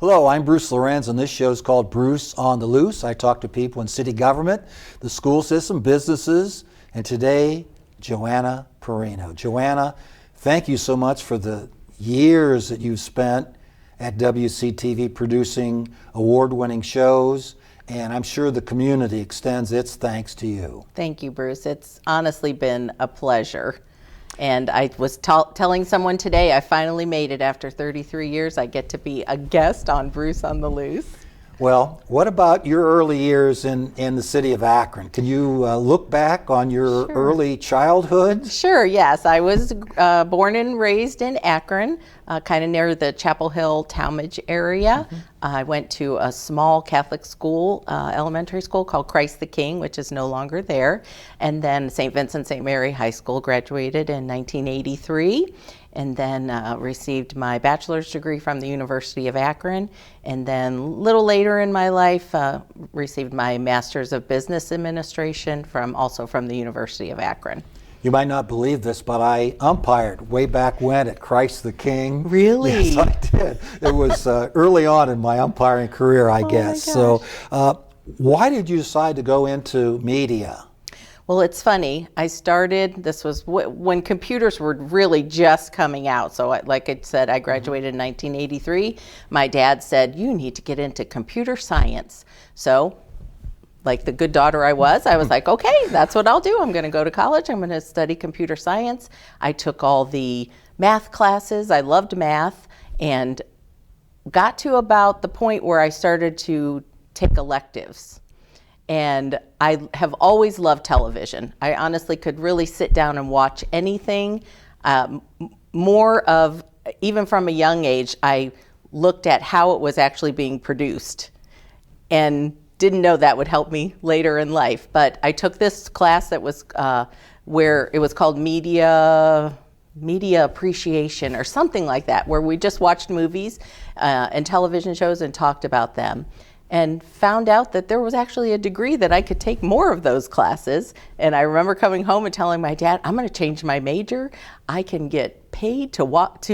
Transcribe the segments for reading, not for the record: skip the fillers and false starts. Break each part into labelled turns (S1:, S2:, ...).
S1: Hello, I'm Bruce Lorenz, and this show is called Bruce on the Loose. I talk to people in city government, the school system, businesses, and today, Johanna Perrino. Johanna, thank you so much for the years that you've spent at WCTV producing award-winning shows, and I'm sure the community extends its thanks to you.
S2: Thank you, Bruce. It's honestly been a pleasure. And I was telling someone today, I finally made it after 33 years. I get to be a guest on Bruce on the Loose.
S1: Well, what about your early years in the city of Akron? Can you look back on your early childhood?
S2: Sure, yes. I was born and raised in Akron, kind of near the Chapel Hill, Talmadge area. I went to a small Catholic school, elementary school called Christ the King, which is no longer there. And then St. Vincent St. Mary High School, graduated in 1983. And then received my bachelor's degree from the University of Akron. And then a little later in my life, received my master's of business administration also from the University of Akron.
S1: You might not believe this, but I umpired way back when at Christ the King.
S2: Really?
S1: Yes, I did. It was early on in my umpiring career, I guess. So why did you decide to go into media?
S2: Well, it's funny. I started, this was when computers were really just coming out. So like I said, I graduated in 1983. My dad said, you need to get into computer science. So like the good daughter I was like, okay, that's what I'll do. I'm going to go to college. I'm going to study computer science. I took all the math classes. I loved math and got to about the point where I started to take electives. And I have always loved television. I honestly could really sit down and watch anything. More of, even from a young age, I looked at how it was actually being produced and didn't know that would help me later in life. But I took this class that was where it was called media appreciation or something like that, where we just watched movies and television shows and talked about them. And found out that there was actually a degree that I could take more of those classes. And I remember coming home and telling my dad, I'm going to change my major. I can get paid to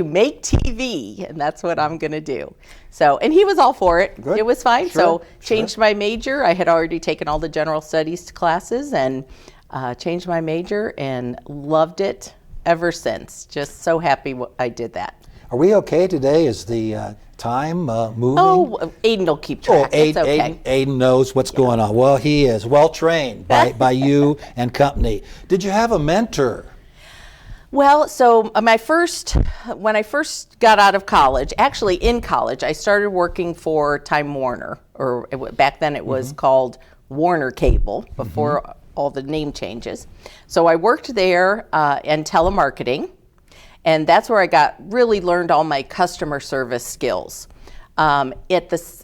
S2: make TV, and that's what I'm going to do. So, and he was all for it.
S1: Good.
S2: It was fine. Changed my major. I had already taken all the general studies classes and changed my major and loved it ever since. Just so happy I did that.
S1: Are we okay today? Is the time moving?
S2: Oh, Aiden will keep track. It's okay.
S1: Aiden knows what's going on. Well, he is well trained by you and company. Did you have a mentor?
S2: Well, so when I first got out of college, actually in college, I started working for Time Warner, or back then it was called Warner Cable before all the name changes. So I worked there in telemarketing. And that's where I really learned all my customer service skills. And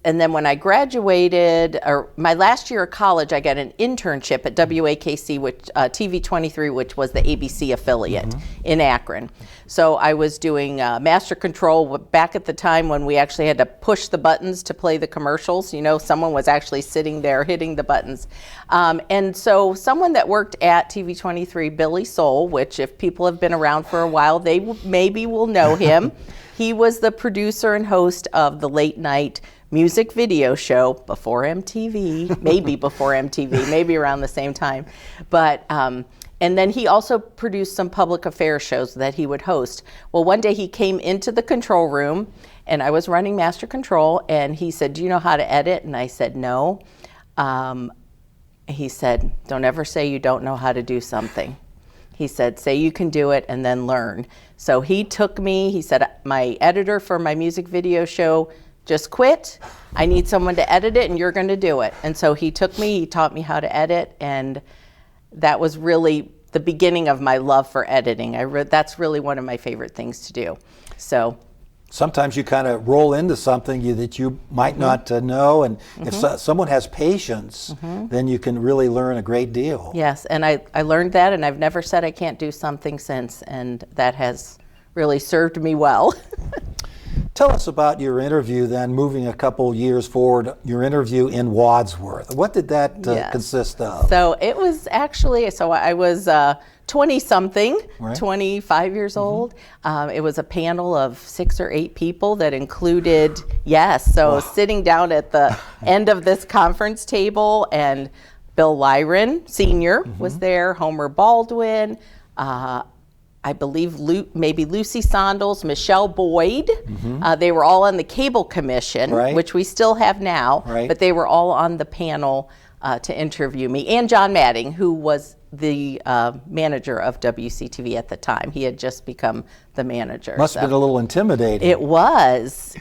S2: then when I graduated, or my last year of college, I got an internship at WAKC, which TV23, which was the ABC affiliate in Akron. So I was doing master control back at the time when we actually had to push the buttons to play the commercials. You know, someone was actually sitting there hitting the buttons. And so someone that worked at TV23, Billy Soul, which if people have been around for a while, they maybe will know him. He was the producer and host of the late night music video show before MTV, maybe before MTV, maybe around the same time. But and then he also produced some public affairs shows that he would host. Well, one day he came into the control room and I was running master control and he said, do you know how to edit? And I said, no. He said, don't ever say you don't know how to do something. He said, say you can do it and then learn. So he took me, he said, my editor for my music video show just quit. I need someone to edit it and you're going to do it. And so he took me, he taught me how to edit, and that was really the beginning of my love for editing. That's really one of my favorite things to do. So
S1: sometimes you kind of roll into something that you might not know, and if someone has patience, then you can really learn a great deal.
S2: Yes, and I learned that, and I've never said I can't do something since, and that has really served me well.
S1: Tell us about your interview then, moving a couple years forward, your interview in Wadsworth. What did that consist of?
S2: So it was actually, I was 20-something,
S1: Right.
S2: 25 years old. It was a panel of 6 or 8 people that included, sitting down at the end of this conference table, and Bill Lyron, Sr. was there, Homer Baldwin, I believe maybe Lucy Sondels, Michelle Boyd. They were all on the Cable Commission,
S1: Right.
S2: which we still have now,
S1: Right.
S2: but they were all on the panel to interview me. And John Madding, who was the manager of WCTV at the time. He had just become the manager.
S1: Must have been a little intimidating.
S2: It was.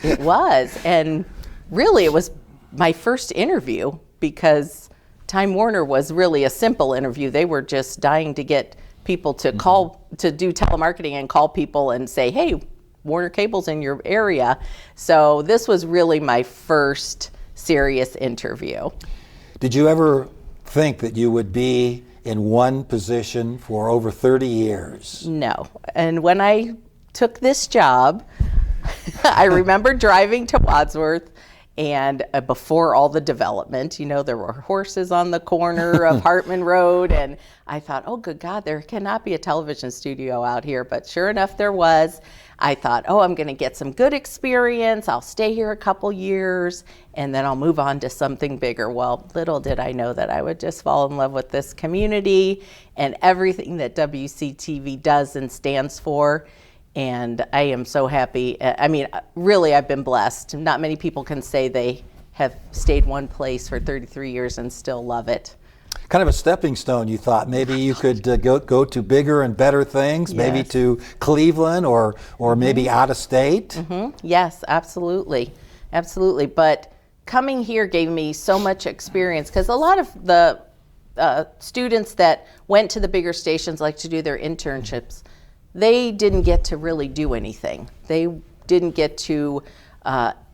S2: And really, it was my first interview, because Time Warner was really a simple interview. They were just dying to get people to call, to do telemarketing and call people and say, hey, Warner Cable's in your area. So this was really my first serious interview.
S1: Did you ever think that you would be in one position for over 30 years?
S2: No. And when I took this job, I remember driving to Wadsworth, and before all the development, there were horses on the corner of Hartman Road, and I thought, oh, good God, there cannot be a television studio out here. But sure enough, there was. I thought, oh, I'm going to get some good experience. I'll stay here a couple years, and then I'll move on to something bigger. Well, little did I know that I would just fall in love with this community and everything that WCTV does and stands for. And I am so happy. I mean, really, I've been blessed. Not many people can say they have stayed one place for 33 years and still love it.
S1: Kind of a stepping stone, you thought. Maybe you could go to bigger and better things, maybe
S2: Yes.
S1: to Cleveland or maybe out of state.
S2: Yes, absolutely. Absolutely. But coming here gave me so much experience, because a lot of the students that went to the bigger stations, like to do their internships, they didn't get to really do anything. They didn't get to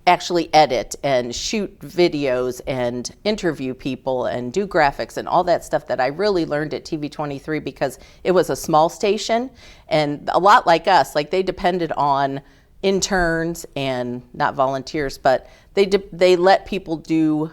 S2: actually edit and shoot videos and interview people and do graphics and all that stuff that I really learned at TV23, because it was a small station, and a lot like us, like they depended on interns and not volunteers, but they let people do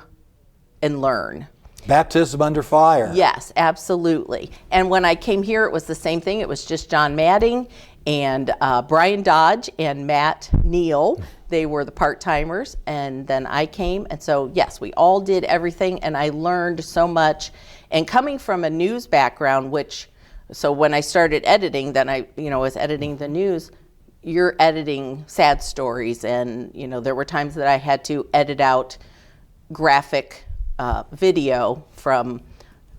S2: and learn.
S1: Baptism under fire.
S2: Yes, absolutely. And when I came here, it was the same thing. It was just John Madding and Brian Dodge and Matt Neal. They were the part-timers, and then I came. And so, yes, we all did everything, and I learned so much. And coming from a news background, so when I started editing, then I was editing the news, you're editing sad stories. And, there were times that I had to edit out graphic video from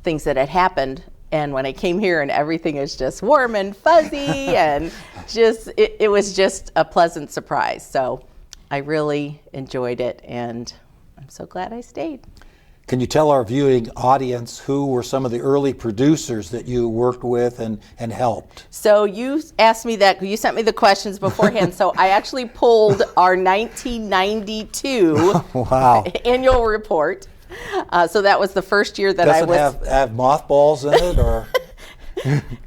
S2: things that had happened. And when I came here, and everything is just warm and fuzzy, and it was just a pleasant surprise. So I really enjoyed it, and I'm so glad I stayed.
S1: Can you tell our viewing audience who were some of the early producers that you worked with and helped?
S2: So you asked me that, you sent me the questions beforehand, so I actually pulled our 1992
S1: Wow.
S2: annual report. So that was the first year that
S1: Doesn't have mothballs in it, or?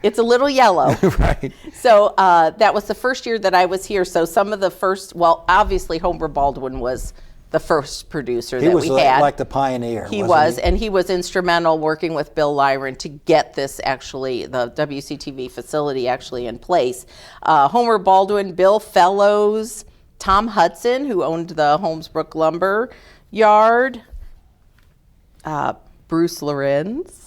S2: It's a little yellow.
S1: Right.
S2: So that was the first year that I was here. So some of the first, obviously Homer Baldwin was the first producer that we had.
S1: He was like the pioneer.
S2: He was, and he was instrumental working with Bill Lyron to get this the WCTV facility actually in place. Homer Baldwin, Bill Fellows, Tom Hudson, who owned the Holmesbrook Lumber Yard, Bruce Lorenz.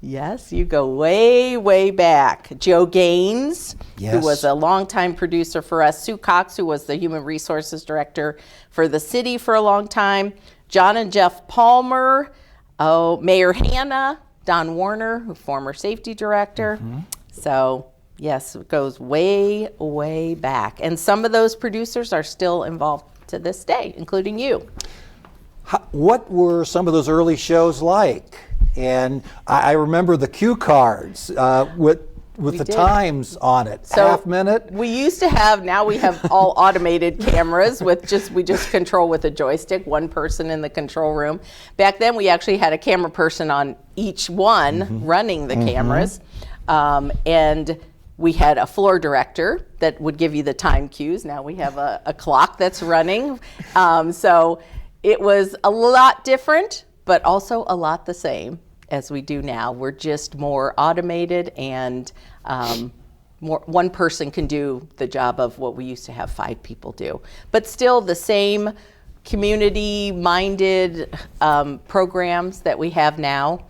S2: Yes, you go way, way back. Joe Gaines, who was a longtime producer for us. Sue Cox, who was the Human Resources Director for the city for a long time. John and Jeff Palmer. Mayor Hanna. Don Warner, who former safety director. So, yes, it goes way, way back. And some of those producers are still involved to this day, including you.
S1: What were some of those early shows like? And I remember the cue cards with the times on it,
S2: so
S1: half minute.
S2: We used to have, now we have all automated cameras we just control with a joystick, one person in the control room. Back then we actually had a camera person on each one running the cameras. And we had a floor director that would give you the time cues. Now we have a clock that's running. So it was a lot different, but also a lot the same as we do now. We're just more automated, and one person can do the job of what we used to have 5 people do. But still the same community-minded programs that we have now,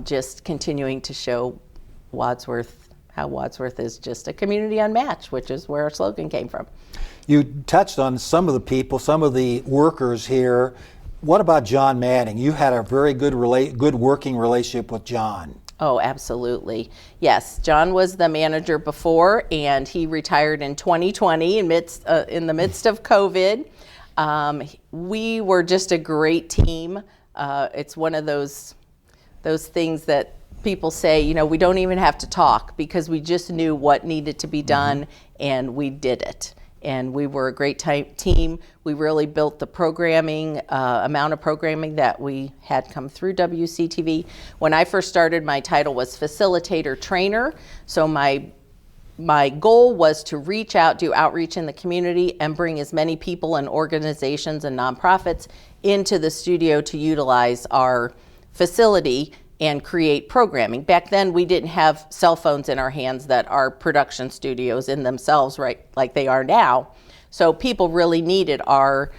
S2: just continuing to show how Wadsworth is just a community unmatched, which is where our slogan came from.
S1: You touched on some of the people, some of the workers here. What about John Manning? You had a very good working relationship with John.
S2: Oh, absolutely. Yes, John was the manager before, and he retired in 2020 in the midst of COVID. We were just a great team. It's one of those things that people say, you know, we don't even have to talk, because we just knew what needed to be done, and we did it. And we were a great team. We really built the programming, amount of programming that we had come through WCTV. When I first started, my title was facilitator trainer. So my goal was to reach out, do outreach in the community, and bring as many people and organizations and nonprofits into the studio to utilize our facility and create programming. Back then, we didn't have cell phones in our hands that are production studios in themselves, right, like they are now. So people really needed our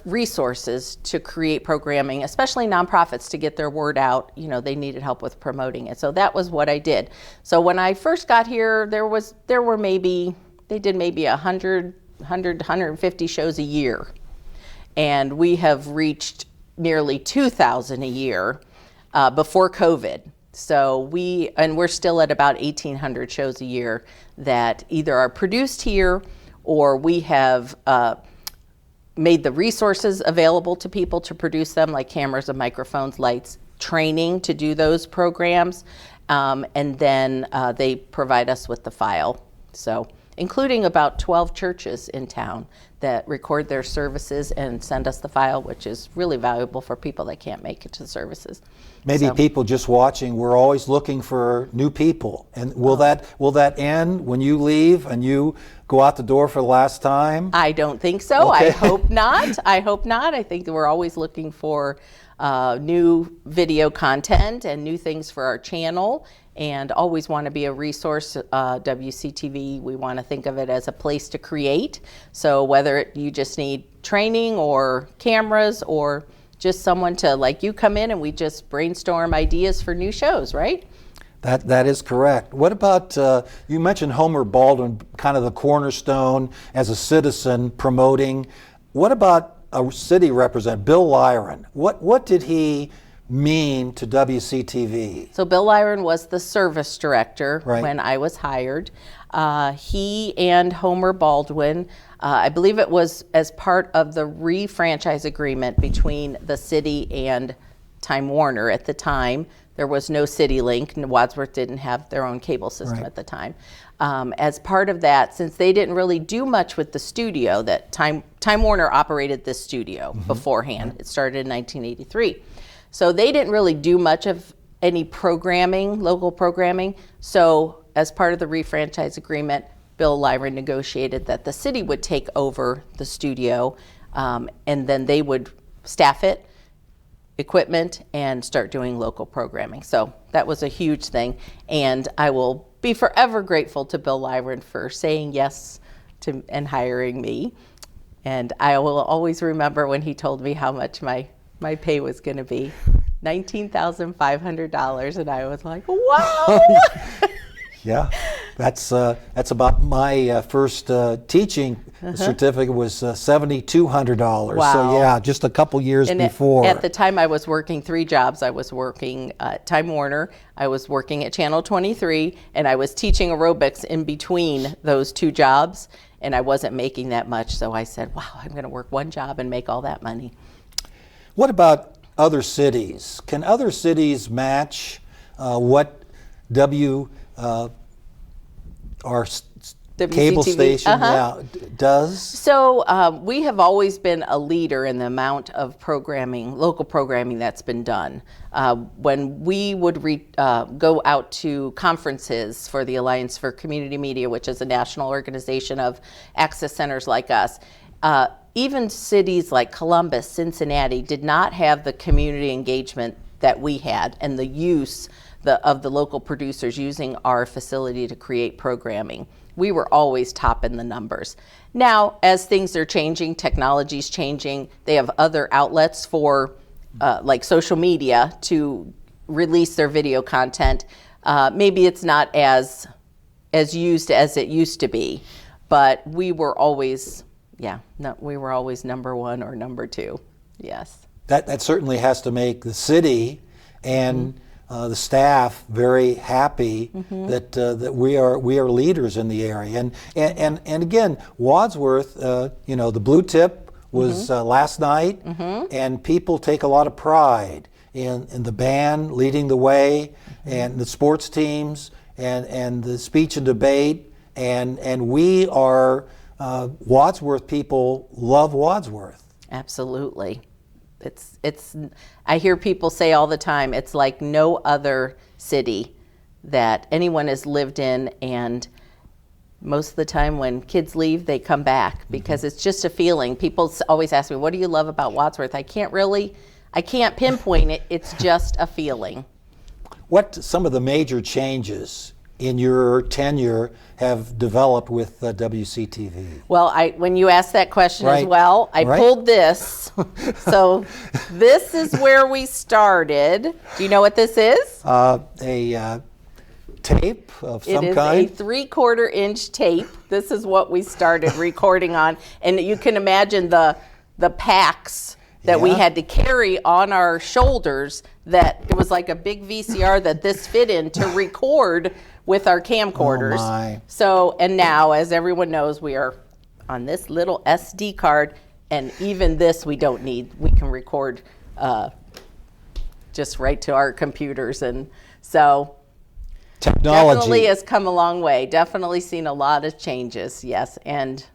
S2: resources to create programming, especially nonprofits, to get their word out. You know, they needed help with promoting it. So that was what I did. So when I first got here, they did maybe 150 shows a year. And we have reached nearly 2,000 a year. Before COVID. So we're still at about 1,800 shows a year that either are produced here, or we have made the resources available to people to produce them, like cameras and microphones, lights, training to do those programs, and then they provide us with the file. So including about 12 churches in town that record their services and send us the file, which is really valuable for people that can't make it to the services.
S1: Maybe people just watching, we're always looking for new people. And will that end when you leave and you go out the door for the last time?
S2: I don't think so.
S1: Okay.
S2: I hope not. I think we're always looking for new video content and new things for our channel, and always want to be a resource. WCTV, we want to think of it as a place to create. So whether you just need training or cameras, or just someone to, like, you come in and we just brainstorm ideas for new shows, right?
S1: That is correct. What about, you mentioned Homer Baldwin, kind of the cornerstone as a citizen promoting. What about a city representative, Bill Lyron? What did he mean to WCTV?
S2: So Bill Lyron was the service director when
S1: Right.
S2: I was hired. He and Homer Baldwin, I believe it was as part of the re-franchise agreement between the city and Time Warner at the time. There was no CityLink, and Wadsworth didn't have their own cable system
S1: Right.
S2: at the time. As part of that, since they didn't really do much with the studio, that Time Warner operated this studio beforehand. It started in 1983. So they didn't really do much of any programming, local programming. So as part of the re-franchise agreement, Bill Lyron negotiated that the city would take over the studio, and then they would staff it, equipment, and start doing local programming. So that was a huge thing, and I will be forever grateful to Bill Lyron for saying yes to and hiring me. And I will always remember when he told me how much my pay was going to be, $19,500, and I was like, wow.
S1: Yeah, that's about my first teaching certificate was $7,200.
S2: Wow.
S1: So yeah, just a couple years
S2: And
S1: before.
S2: at the time, I was working 3 jobs. I was working at Time Warner, I was working at Channel 23, and I was teaching aerobics in between those 2 jobs, and I wasn't making that much. So I said, wow, I'm going to work 1 job and make all that money.
S1: What about other cities? Can other cities match what cable
S2: WCTV.
S1: station, does?
S2: So we have always been a leader in the amount of programming, local programming that's been done. When we would go out to conferences for the Alliance for Community Media, which is a national organization of access centers like us, even cities like Columbus, Cincinnati did not have the community engagement that we had and the use of the local producers using our facility to create programming. We were always top in the numbers. Now, as things are changing, technology's changing, they have other outlets for like social media to release their video content. Maybe it's not as used as it used to be, but we were always, we were always number one or number two. Yes.
S1: That certainly has to make the city and the staff very happy that we are leaders in the area. And again, Wadsworth, the Blue Tip was last night, and people take a lot of pride in the band leading the way, and the sports teams, and the speech and debate, and we are Wadsworth people love Wadsworth.
S2: Absolutely. It's I hear people say all the time, it's like no other city that anyone has lived in, and most of the time when kids leave, they come back because it's just a feeling. People always ask me, what do you love about Wadsworth? I can't pinpoint it. It's just a feeling.
S1: What some of the major changes in your tenure have developed with WCTV?
S2: Well, when you asked that question as well, I pulled this. So this is where we started. Do you know what this is?
S1: A tape of some kind?
S2: It is a 3/4 inch tape. This is what we started recording on. And you can imagine the packs that we had to carry on our shoulders, that it was like a big VCR that this fit in to record with our camcorders.
S1: Oh my.
S2: So, and now, as everyone knows, we are on this little SD card, and even this we don't need. We can record just right to our computers. And so
S1: technology
S2: definitely has come a long way. Definitely seen a lot of changes, yes, and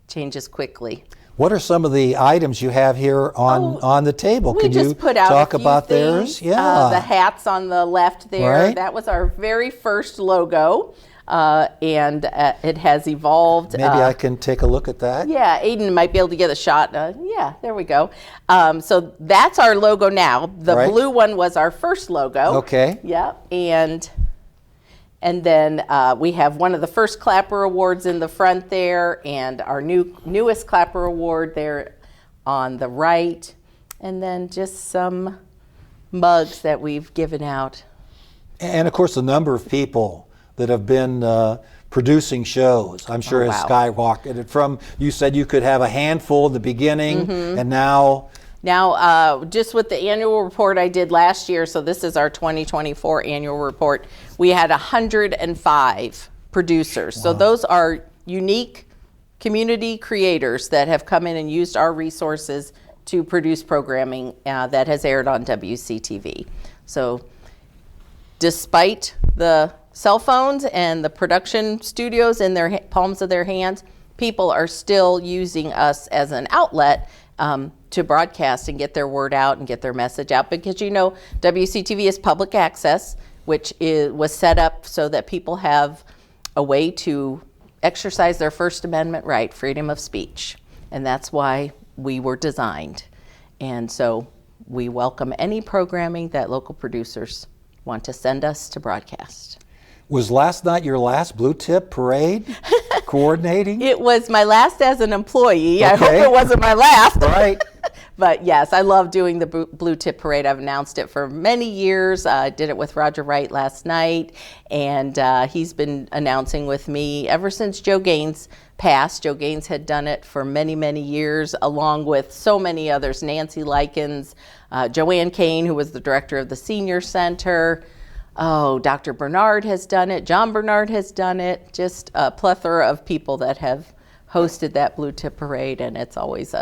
S2: changes quickly.
S1: What are some of the items you have here on the table?
S2: We
S1: Can
S2: just
S1: you
S2: put out
S1: talk
S2: a few
S1: about
S2: things.
S1: theirs? Yeah.
S2: The hats on the left there.
S1: Right.
S2: That was our very first logo, and it has evolved.
S1: Maybe I can take a look at that.
S2: Yeah, Aiden might be able to get a shot. Yeah, there we go. So that's our logo now. The blue one was our first logo.
S1: Okay.
S2: Yeah, and then we have one of the first Clapper Awards in the front there, and our newest Clapper Award there on the right, and then just some mugs that we've given out.
S1: And of course, the number of people that have been producing shows, I'm sure, has skyrocketed. From, you said you could have a handful at the beginning, and now...
S2: Now, just with the annual report I did last year, so this is our 2024 annual report, we had 105 producers. Wow. So those are unique community creators that have come in and used our resources to produce programming that has aired on WCTV. So despite the cell phones and the production studios in their palms of their hands, people are still using us as an outlet to broadcast and get their word out and get their message out, because WCTV is public access, which was set up so that people have a way to exercise their First Amendment right, freedom of speech, and that's why we were designed. And so we welcome any programming that local producers want to send us to broadcast.
S1: Was last night your last Blue Tip parade coordinating?
S2: It was my last as an employee.
S1: Okay.
S2: I hope it wasn't my last.
S1: Right.
S2: But yes, I love doing the Blue Tip Parade. I've announced it for many years. I did it with Roger Wright last night, and he's been announcing with me ever since Joe Gaines passed. Joe Gaines had done it for many, many years, along with so many others, Nancy Likens, Joanne Kane, who was the director of the Senior Center. Oh, Dr. Bernard has done it. John Bernard has done it. Just a plethora of people that have hosted that Blue Tip Parade, and it's always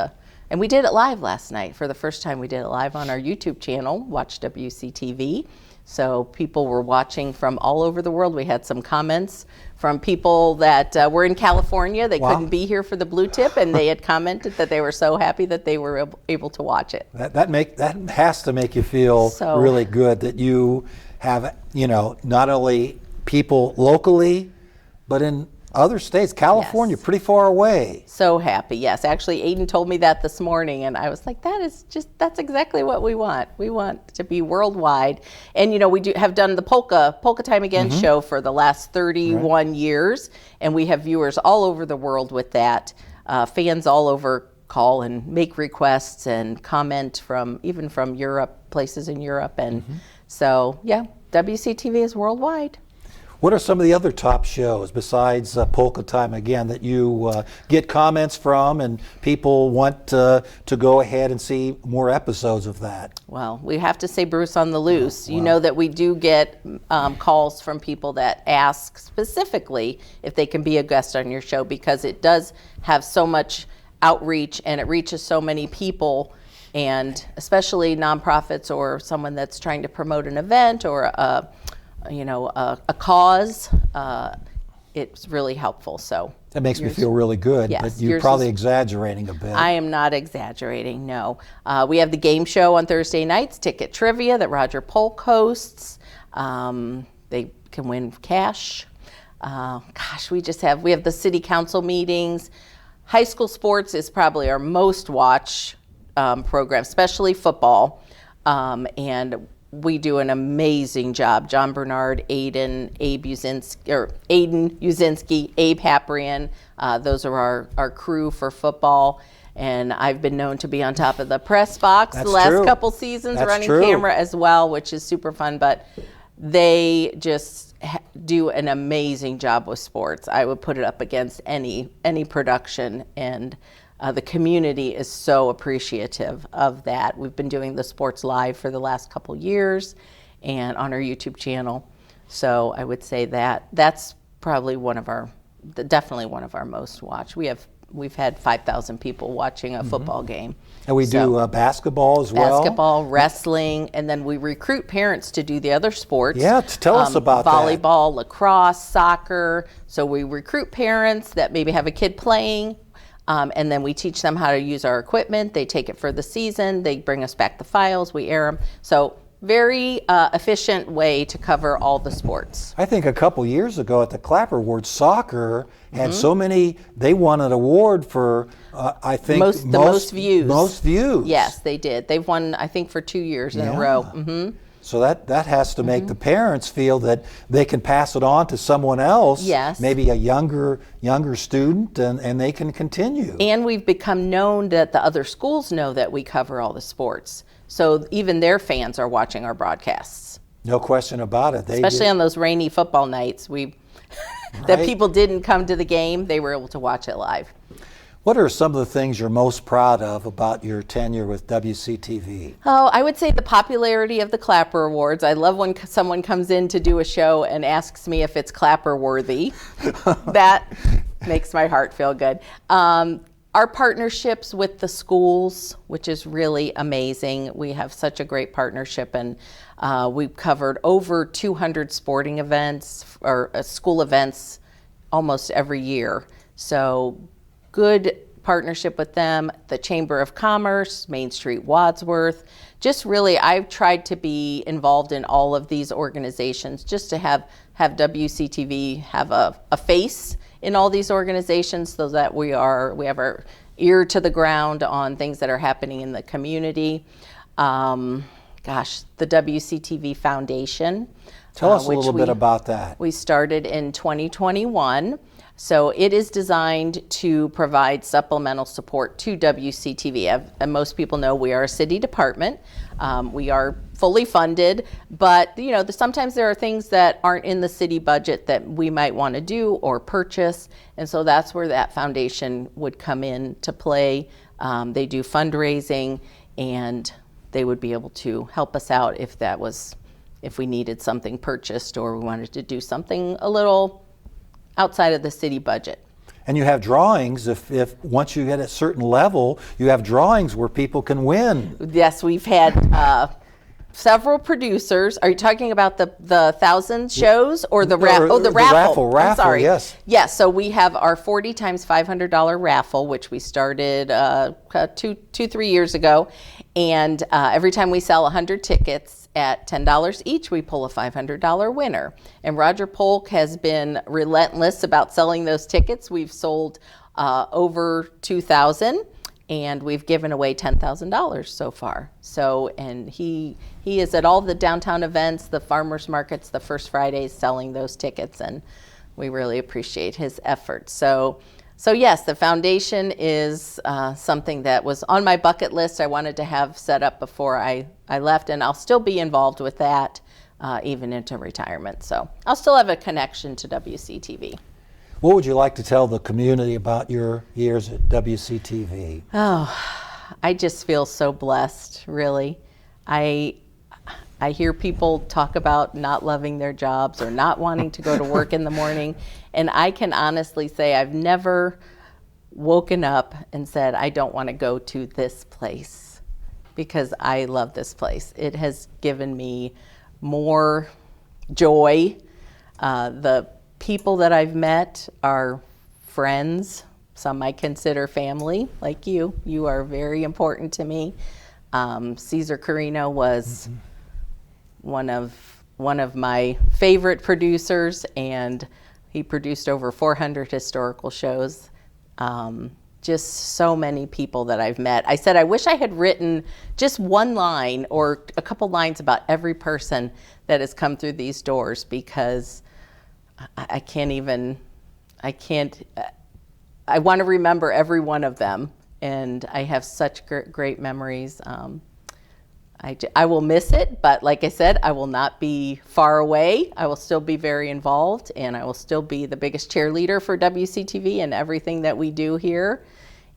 S2: and we did it live last night. For the first time, we did it live on our YouTube channel, Watch WCTV. So people were watching from all over the world. We had some comments from people that were in California. They
S1: Wow.
S2: couldn't be here for the blue tip, and they had commented that they were so happy that they were able to watch it.
S1: That has to make you feel
S2: So-
S1: really good that you have, not only people locally, but in other states. California,
S2: Yes.
S1: pretty far away.
S2: So happy, yes. Actually, Aiden told me that this morning, and I was like, that's exactly what we want. We want to be worldwide. And, we have done the Polka Time Again show for the last 31 years, and we have viewers all over the world with that. Fans all over call and make requests and comment even from Europe, places in Europe. And so, yeah, WCTV is worldwide.
S1: What are some of the other top shows besides Polka Time Again that you get comments from and people want to go ahead and see more episodes of that?
S2: Well, we have to say Bruce on the Loose. You know that we do get calls from people that ask specifically if they can be a guest on your show, because it does have so much outreach and it reaches so many people, and especially nonprofits or someone that's trying to promote an event or a cause. It's really helpful. So
S1: That makes me feel really good,
S2: Yes,
S1: but you're
S2: yours
S1: probably
S2: is-
S1: exaggerating a bit.
S2: I am not exaggerating, no. We have the game show on Thursday nights, Ticket Trivia, that Roger Polk hosts. They can win cash. We have the city council meetings. High school sports is probably our most watched program, especially football. And we do an amazing job. John Bernard, Aiden Uzinski, Abe Haprian, those are our crew for football. And I've been known to be on top of the press box
S1: That's
S2: the last
S1: true.
S2: couple seasons,
S1: That's
S2: running
S1: true.
S2: camera as well, which is super fun. But they just do an amazing job with sports. I would put it up against any production, and the community is so appreciative of that. We've been doing the sports live for the last couple years and on our YouTube channel. So I would say that's probably definitely one of our most watched. We've had 5,000 people watching a football game.
S1: And we do basketball as well.
S2: Basketball, wrestling, and then we recruit parents to do the other sports.
S1: Yeah, tell us about that.
S2: Volleyball, lacrosse, soccer. So we recruit parents that maybe have a kid playing, and then we teach them how to use our equipment. They take it for the season. They bring us back the files. We air them. So very efficient way to cover all the sports.
S1: I think a couple years ago at the Clapper Awards, soccer had so many, they won an award for, I think,
S2: The most views.
S1: Most views.
S2: Yes, they did. They've won, I think, for 2 years in a row. Mm-hmm.
S1: So that has to make the parents feel that they can pass it on to someone else,
S2: Yes.
S1: maybe a younger student, and they can continue.
S2: And we've become known that the other schools know that we cover all the sports. So even their fans are watching our broadcasts.
S1: No question about it.
S2: Especially on those rainy football nights, that people didn't come to the game, they were able to watch it live.
S1: What are some of the things you're most proud of about your tenure with WCTV?
S2: Oh, I would say the popularity of the Clapper Awards. I love when someone comes in to do a show and asks me if it's Clapper worthy. That makes my heart feel good. Our partnerships with the schools, which is really amazing. We have such a great partnership, and we've covered over 200 sporting events or school events almost every year. So good partnership with them, the Chamber of Commerce, Main Street Wadsworth. Just really, I've tried to be involved in all of these organizations just to have WCTV have a face in all these organizations, so that we have our ear to the ground on things that are happening in the community. The WCTV Foundation.
S1: Tell us a little bit about that.
S2: We started in 2021. So it is designed to provide supplemental support to WCTV. And most people know we are a city department. We are fully funded, but sometimes there are things that aren't in the city budget that we might want to do or purchase. And so that's where that foundation would come in to play. They do fundraising, and they would be able to help us out if we needed something purchased or we wanted to do something a little outside of the city budget.
S1: And you have drawings, if once you get a certain level, you have drawings where people can win.
S2: Yes, we've had several producers. Are you talking about the 1,000 shows or the
S1: No,
S2: raffle?
S1: the
S2: Raffle,
S1: raffle,
S2: I'm sorry.
S1: yes.
S2: Yes. So we have our 40 times $500 raffle, which we started 3 years ago, and every time we sell 100 tickets at $10 each, we pull a $500 winner. And Roger Polk has been relentless about selling those tickets. We've sold over 2,000. And we've given away $10,000 so far. So, and he is at all the downtown events, the farmers markets, the First Fridays, selling those tickets, and we really appreciate his efforts. So yes, the foundation is something that was on my bucket list. I wanted to have set up before I left, and I'll still be involved with that even into retirement. So I'll still have a connection to WCTV.
S1: What would you like to tell the community about your years at WCTV?
S2: Oh, I just feel so blessed, really. I hear people talk about not loving their jobs or not wanting to go to work in the morning, and I can honestly say I've never woken up and said, I don't want to go to this place, because I love this place. It has given me more joy. The people that I've met are friends. Some I consider family, like you. You are very important to me. Cesar Carino was one of my favorite producers, and he produced over 400 historical shows. Just so many people that I've met. I said I wish I had written just one line or a couple lines about every person that has come through these doors, because I want to remember every one of them, and I have such great memories. I will miss it, but like I said, I will not be far away. I will still be very involved, and I will still be the biggest cheerleader for WCTV and everything that we do here,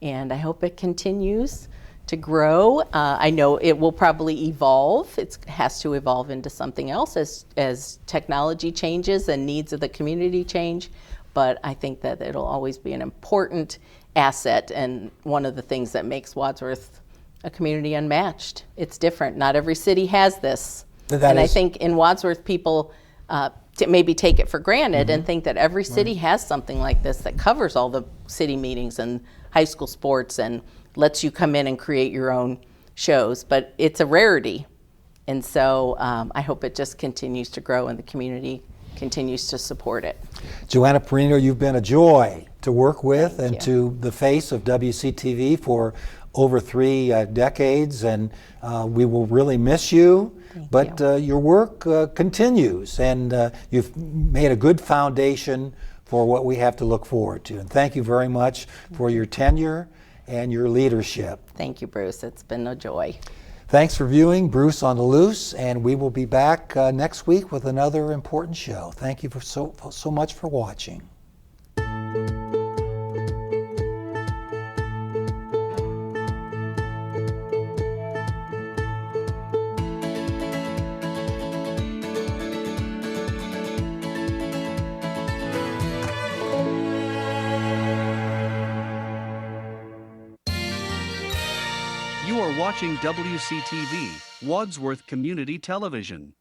S2: and I hope it continues to grow. I know it will probably evolve. It has to evolve into something else as technology changes and needs of the community change. But I think that it'll always be an important asset, and one of the things that makes Wadsworth a community unmatched. It's different. Not every city has this. I think in Wadsworth, people maybe take it for granted and think that every city has something like this that covers all the city meetings and high school sports and lets you come in and create your own shows, but it's a rarity. And so I hope it just continues to grow and the community continues to support it.
S1: Johanna Perrino, you've been a joy to work with.
S2: Thank
S1: and
S2: you.
S1: To the face of WCTV for over 3 decades, and we will really miss you. But your work continues, and you've made a good foundation for what we have to look forward to. And thank you very much for your tenure and your leadership.
S2: Thank you, Bruce. It's been a joy.
S1: Thanks for viewing Bruce on the Loose, and we will be back next week with another important show. Thank you for so much for watching.
S3: You are watching WCTV, Wadsworth Community Television.